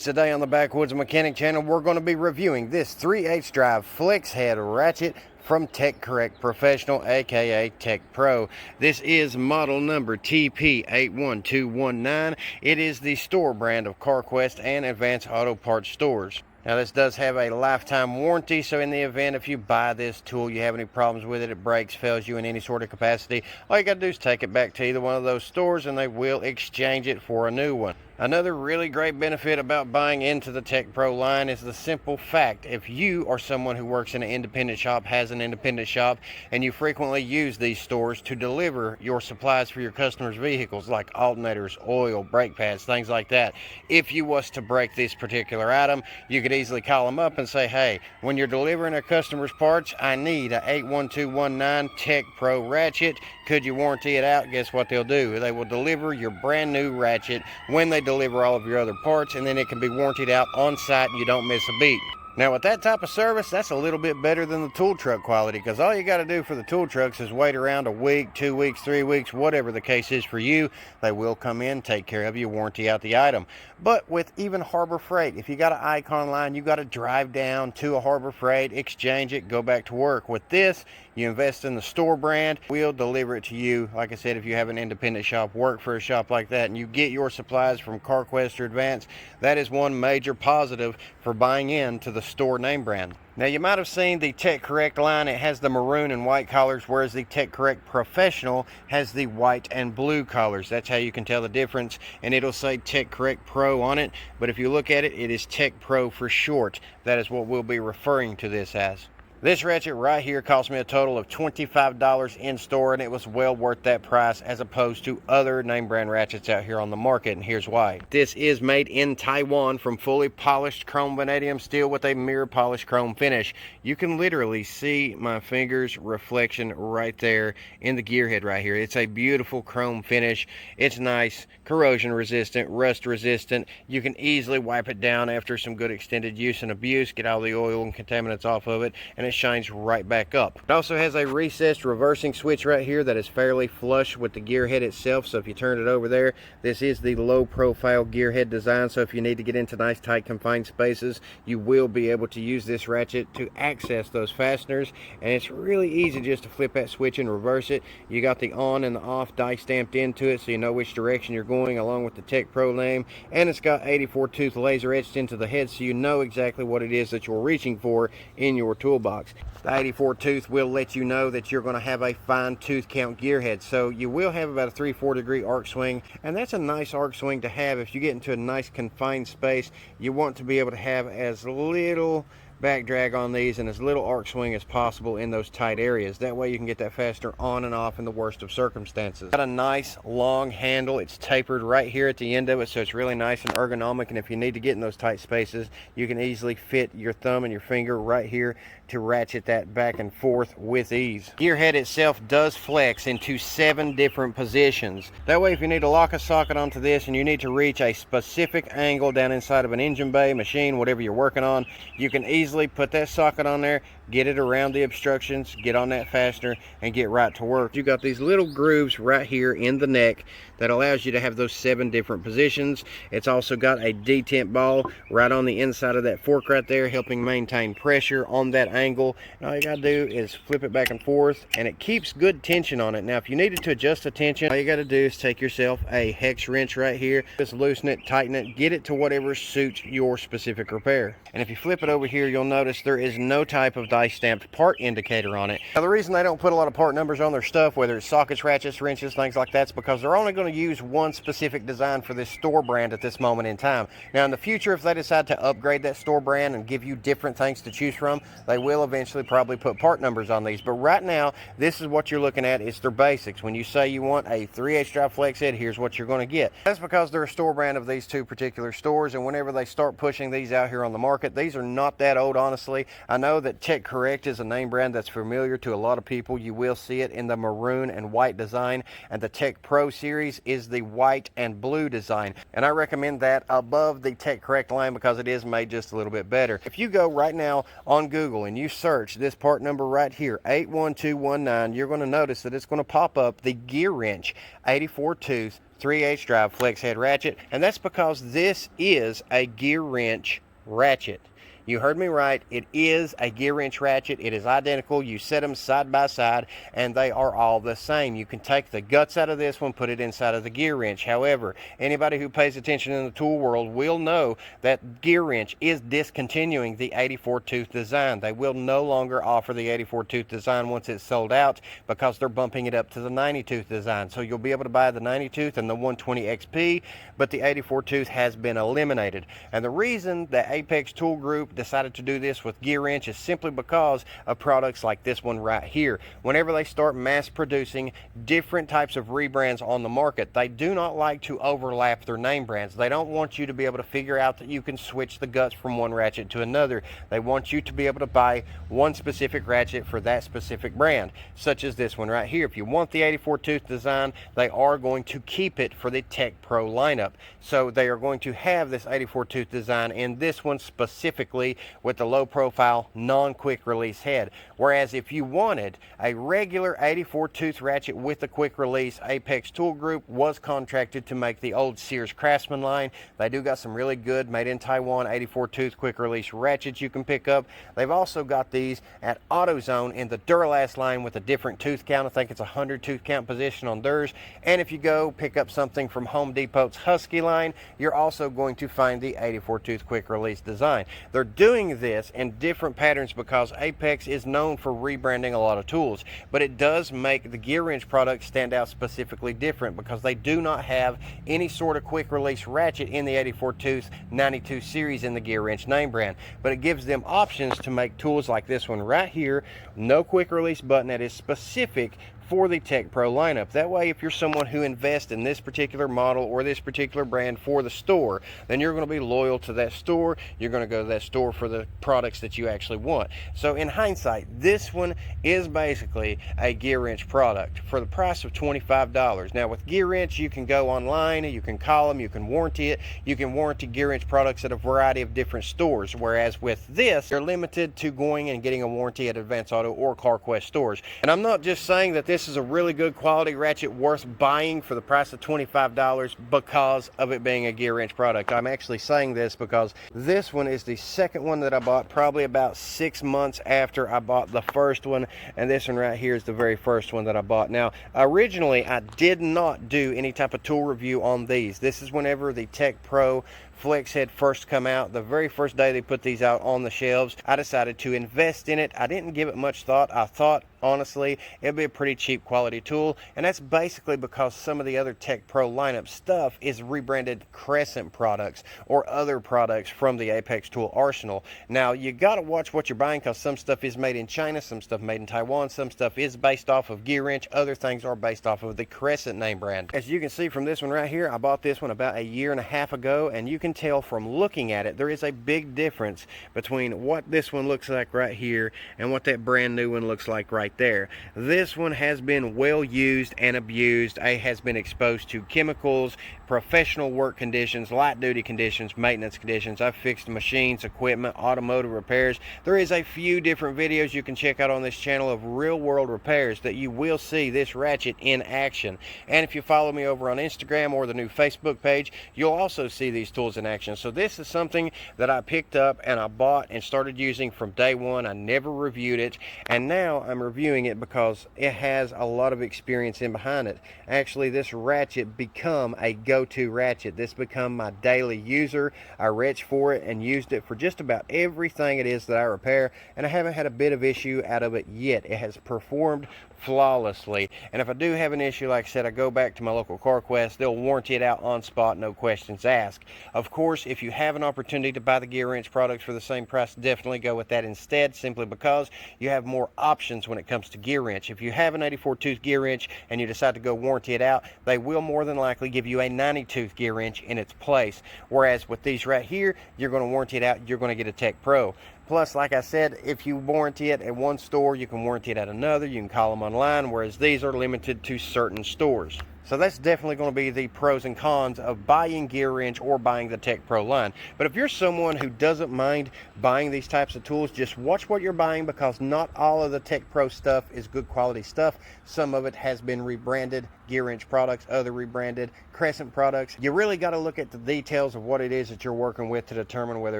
Today on the Backwoods Mechanic channel, we're going to be reviewing this 3/8 drive flex head ratchet from Teq Correct Professional, aka Teq Pro. This is model number TP81219. It is the store brand of CarQuest and Advanced Auto Parts stores. Now this does have a lifetime warranty, so in the event if you buy this tool, you have any problems with it, it breaks, fails you in any sort of capacity, all you got to do is take it back to either one of those stores and they will exchange it for a new one. Another really great benefit about buying into the Teq Pro line is the simple fact, if you are someone who works in an independent shop, has an independent shop, and you frequently use these stores to deliver your supplies for your customers' vehicles like alternators, oil, brake pads, things like that. If you was to break this particular item, you could easily call them up and say, hey, when you're delivering a customer's parts, I need a 81219 Teq Pro ratchet. Could you warranty it out? Guess what they'll do? They will deliver your brand new ratchet when they deliver all of your other parts, and then it can be warrantied out on site and you don't miss a beat. Now with that type of service, that's a little bit better than the tool truck quality, because all you got to do for the tool trucks is wait around a week, 2 weeks, 3 weeks, whatever the case is for you. They will come in, take care of you, warranty out the item. But with even Harbor Freight, if you got an Icon line, you got to drive down to a Harbor Freight, exchange it, go back to work. With this, you invest in the store brand, we'll deliver it to you. Like I said, if you have an independent shop, work for a shop like that, and you get your supplies from CarQuest or Advance, that is one major positive for buying into the store name brand. Now you might have seen the Teq Correct line, it has the maroon and white collars, whereas the Teq Correct Professional has the white and blue collars. That's how you can tell the difference, and it'll say Teq Correct Pro on it, but if you look at it, it is Teq Pro for short. That is what we'll be referring to this as. This ratchet right here cost me a total of $25 in store, and it was well worth that price as opposed to other name brand ratchets out here on the market, and here's why. This is made in Taiwan from fully polished chrome vanadium steel with a mirror polished chrome finish. You can literally see my fingers reflection right there in the gear head right here. It's a beautiful chrome finish. It's nice, corrosion resistant, rust resistant. You can easily wipe it down after some good extended use and abuse, get all the oil and contaminants off of it, and it shines right back up. It also has a recessed reversing switch right here that is fairly flush with the gear head itself, so if you turn it over there, this is the low profile gear head design, so if you need to get into nice tight confined spaces, you will be able to use this ratchet to access those fasteners, and it's really easy just to flip that switch and reverse it. You got the on and the off die stamped into it, so you know which direction you're going along with the Teq Pro name, and it's got 84 tooth laser etched into the head, so you know exactly what it is that you're reaching for in your toolbox. The 84 tooth will let you know that you're going to have a fine tooth count gear head, so you will have about a 3/4 degree arc swing, and that's a nice arc swing to have. If you get into a nice confined space, you want to be able to have as little back drag on these and as little arc swing as possible in those tight areas. That way you can get that fastener on and off in the worst of circumstances. Got a nice long handle. It's tapered right here at the end of it, so it's really nice and ergonomic, and if you need to get in those tight spaces, you can easily fit your thumb and your finger right here to ratchet that back and forth with ease. Gear head itself does flex into 7 different positions. That way if you need to lock a socket onto this and you need to reach a specific angle down inside of an engine bay, machine, whatever you're working on, you can easily put that socket on there, get it around the obstructions, get on that fastener, and get right to work. You got these little grooves right here in the neck that allows you to have those 7 different positions. It's also got a detent ball right on the inside of that fork right there, helping maintain pressure on that angle. And all you gotta do is flip it back and forth, and it keeps good tension on it. Now if you needed to adjust the tension, all you gotta do is take yourself a hex wrench right here, just loosen it, tighten it, get it to whatever suits your specific repair. And if you flip it over here, you'll notice there is no type of die stamped part indicator on it. Now the reason they don't put a lot of part numbers on their stuff, whether it's sockets, ratchets, wrenches, things like that, is because they're only going to use one specific design for this store brand at this moment in time. Now in the future, if they decide to upgrade that store brand and give you different things to choose from, they will eventually probably put part numbers on these. But right now, this is what you're looking at. It's their basics. When you say you want a 3/8 drive flex head, here's what you're going to get. That's because they're a store brand of these 2 particular stores, and whenever they start pushing these out here on the market, these are not that old, honestly. I know that Teq Correct is a name brand that's familiar to a lot of people. You will see it in the maroon and white design, and the Teq Pro series is the white and blue design, and I recommend that above the Teq Correct line because it is made just a little bit better. If you go right now on Google and you search this part number right here, 81219, you're going to notice that it's going to pop up the Gearwrench 84 tooth 3/8 drive flex head ratchet, and that's because this is a Gearwrench ratchet. You heard me right. It is a Gearwrench ratchet. It is identical. You set them side by side and they are all the same. You can take the guts out of this one, put it inside of the Gearwrench. However, anybody who pays attention in the tool world will know that Gearwrench is discontinuing the 84 tooth design. They will no longer offer the 84 tooth design once it's sold out because they're bumping it up to the 90 tooth design. So you'll be able to buy the 90 tooth and the 120 XP, but the 84 tooth has been eliminated. And the reason that Apex Tool Group decided to do this with Gearwrench is simply because of products like this one right here. Whenever they start mass producing different types of rebrands on the market, they do not like to overlap their name brands. They don't want you to be able to figure out that you can switch the guts from one ratchet to another. They want you to be able to buy one specific ratchet for that specific brand, such as this one right here. If you want the 84 tooth design, they are going to keep it for the Teq Pro lineup. So they are going to have this 84 tooth design in this one specifically with the low profile non-quick release head. Whereas if you wanted a regular 84 tooth ratchet with the quick release, Apex Tool Group was contracted to make the old Sears Craftsman line. They do got some really good made in Taiwan 84 tooth quick release ratchets you can pick up. They've also got these at AutoZone in the Duralast line with a different tooth count. I think it's a 100 tooth count position on theirs. And if you go pick up something from Home Depot's Husky line, you're also going to find the 84 tooth quick release design. They're doing this in different patterns because Apex is known for rebranding a lot of tools, but it does make the Gearwrench product stand out specifically different because they do not have any sort of quick release ratchet in the 84 tooth 92 series in the Gearwrench name brand, but it gives them options to make tools like this one right here, no quick release button, that is specific for the Teq Pro lineup. That way, if you're someone who invests in this particular model or this particular brand for the store, then you're going to be loyal to that store. You're going to go to that store for the products that you actually want. So in hindsight, this one is basically a Gearwrench product for the price of $25. Now with Gearwrench, you can go online, you can call them, you can warranty it. You can warranty Gearwrench products at a variety of different stores, whereas with this, you're limited to going and getting a warranty at Advance Auto or CarQuest stores. And I'm not just saying that this is a really good quality ratchet worth buying for the price of $25 because of it being a Gearwrench product. I'm actually saying this because this one is the second one that I bought probably about 6 months after I bought the first one, and this one right here is the very first one that I bought. Now originally I did not do any type of tool review on these. This is whenever the Teq Pro flex head first come out. The very first day they put these out on the shelves, I decided to invest in it. I didn't give it much thought. I thought honestly it'd be a pretty cheap quality tool, and that's basically because some of the other Teq Pro lineup stuff is rebranded Crescent products or other products from the Apex tool arsenal. Now you got to watch what you're buying because some stuff is made in China, some stuff made in Taiwan, some stuff is based off of Gearwrench, other things are based off of the Crescent name brand. As you can see from this one right here, I bought this one about a year and a half ago, and you can tell from looking at it there is a big difference between what this one looks like right here and what that brand new one looks like right there. This one has been well used and abused. It has been exposed to chemicals, professional work conditions, light duty conditions, maintenance conditions. I've fixed machines, equipment, automotive repairs. There is a few different videos you can check out on this channel of real world repairs that you will see this ratchet in action. And if you follow me over on Instagram or the new Facebook page, you'll also see these tools in action. So this is something that I picked up and I bought and started using from day one. I never reviewed it, and now I'm reviewing it because it has a lot of experience in behind it. Actually, this ratchet become a go-to ratchet. This become my daily user. I reached for it and used it for just about everything it is that I repair, and I haven't had a bit of issue out of it yet. It has performed flawlessly, and if I do have an issue, like I said, I go back to my local CarQuest. They'll warranty it out on spot, no questions asked. Of course, if you have an opportunity to buy the Gearwrench products for the same price, definitely go with that instead, simply because you have more options when it comes to Gearwrench. If you have an 84 tooth Gearwrench and you decide to go warranty it out, they will more than likely give you a 90 tooth Gearwrench in its place, whereas with these right here, you're going to warranty it out, you're going to get a Teq Pro. Plus, like I said, if you warranty it at one store, you can warranty it at another. You can call them online, whereas these are limited to certain stores. So that's definitely going to be the pros and cons of buying Gearwrench or buying the Teq Pro line. But if you're someone who doesn't mind buying these types of tools, just watch what you're buying, because not all of the Teq Pro stuff is good quality stuff. Some of it has been rebranded Gearwrench products, other rebranded Crescent products. You really got to look at the details of what it is that you're working with to determine whether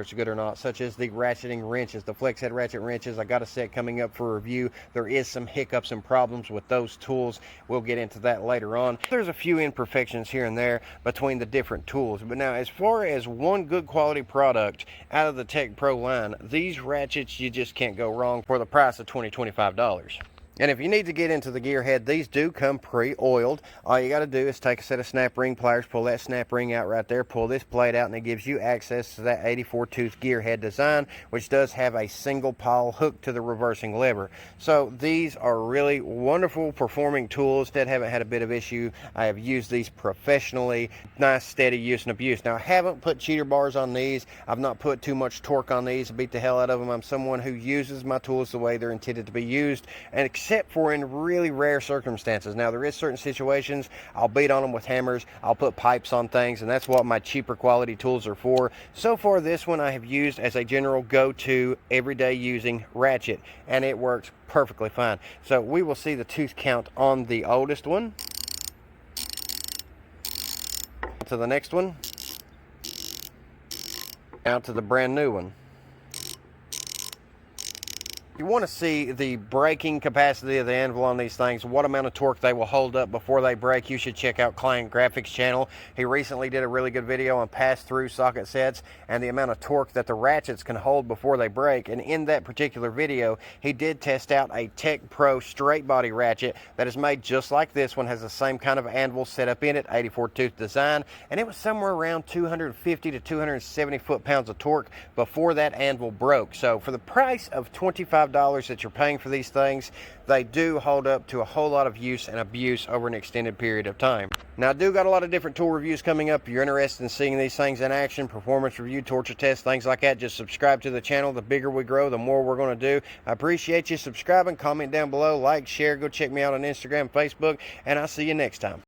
it's good or not, such as the ratcheting wrenches, the flex head ratchet wrenches. I got a set coming up for review. There is some hiccups and problems with those tools. We'll get into that later on. There's a few imperfections here and there between the different tools. But now, as far as one good quality product out of the Teq Pro line, these ratchets, you just can't go wrong for the price of $20-25. And if you need to get into the gear head, these do come pre-oiled. All you got to do is take a set of snap ring pliers, pull that snap ring out right there, pull this plate out, and it gives you access to that 84-tooth gear head design, which does have a single pawl hook to the reversing lever. So these are really wonderful performing tools that haven't had a bit of issue. I have used these professionally, nice steady use and abuse. Now, I haven't put cheater bars on these. I've not put too much torque on these to beat the hell out of them. I'm someone who uses my tools the way they're intended to be used, and except for in really rare circumstances. Now, there is certain situations I'll beat on them with hammers, I'll put pipes on things, and that's what my cheaper quality tools are for. So far, this one I have used as a general go-to everyday using ratchet, and it works perfectly fine. So we will see the tooth count on the oldest one, to the next one, out to the brand new one. You want to see the braking capacity of the anvil on these things, what amount of torque they will hold up before they break. You should check out Client Graphics channel. He recently did a really good video on pass-through socket sets and the amount of torque that the ratchets can hold before they break. And in that particular video, he did test out a Teq Pro straight body ratchet that is made just like this one, has the same kind of anvil set up in it, 84-tooth design, and it was somewhere around 250 to 270 foot-pounds of torque before that anvil broke. So for the price of $25 that you're paying for these things, they do hold up to a whole lot of use and abuse over an extended period of time. Now, I do got a lot of different tool reviews coming up. If you're interested in seeing these things in action, performance review, torture tests, things like that, just subscribe to the channel. The bigger we grow, the more we're going to do. I appreciate you subscribing. Comment down below, like, share. Go check me out on Instagram, Facebook, and I'll see you next time.